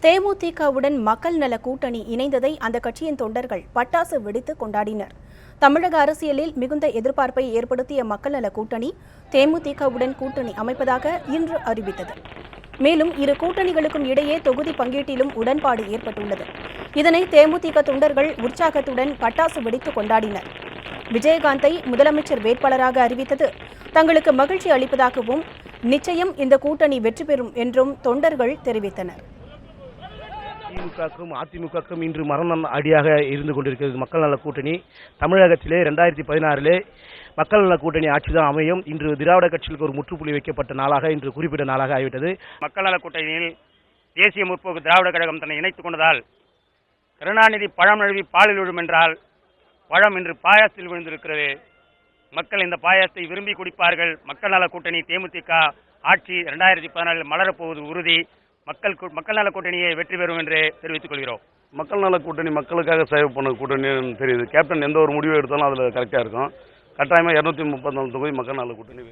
தேமுதிகவுடன் மக்கள் நல கூட்டணி இணைந்ததை அந்த கட்சியின் தொண்டர்கள் பட்டாசு வெடித்து கொண்டாடினர். தமிழக அரசியலில் மிகுந்த எதிர்பார்ப்பை ஏற்படுத்திய மக்கள் நல கூட்டணி தேமுதிகவுடன் கூட்டணி அமைப்பதாக இன்று அறிவித்தது. மேலும் இரு கூட்டணிகளுக்கும் இடையே தொகுதி பங்கீட்டிலும் உடன்பாடு ஏற்பட்டுள்ளது. இதனை தேமுதிக தொண்டர்கள் உற்சாகத்துடன் பட்டாசு வெடித்து கொண்டாடினர். விஜயகாந்தை முதலமைச்சர் வேட்பாளராக அறிவித்தது தங்களுக்கு மகிழ்ச்சி அளிப்பதாகவும், நிச்சயம் இந்த கூட்டணி வெற்றி பெறும் என்றும் தொண்டர்கள் தெரிவித்தனர். திமுகவுக்கும் அதிமுகவுக்கும் இன்று மரண அடியாக இருந்து கொண்டிருக்கிறது மக்கள் நல கூட்டணி. தமிழகத்திலே 2016 மக்கள் நல கூட்டணி ஆட்சிதான் அமையும். இன்று திராவிட கட்சிகளுக்கு ஒரு முற்றுப்புள்ளி வைக்கப்பட்ட நாளாக இன்று குறிப்பிட்ட நாளாக ஆகிவிட்டது. மக்கள் நல கூட்டணியில் தேசிய முற்போக்கு திராவிட கழகம் தன்னை இணைத்துக் கொண்டதால் கருணாநிதி பழம் நழுவி பாலில் விழும் என்றால் பழம் இன்று பாயாசத்தில் விழுந்திருக்கிறது. மக்கள் இந்த பாயாசத்தை விரும்பி குடிப்பார்கள். மக்கள் நல கூட்டணி தேமுதிக ஆட்சி 2014 மலரப்போவது உறுதி. மக்கள் நல கூட்டணியை வெற்றி பெறும் என்று தெரிவித்துக் கொள்கிறோம். மக்கள் நல கூட்டணி மக்களுக்காக சேவை பண்ண கூட்டணின்னு தெரியுது. கேப்டன் எந்த ஒரு முடிவு எடுத்தாலும் அதில் கரெக்டாக இருக்கும். கட்டாயமாக 234 தொகுதி மக்கள் நல கூட்டணி.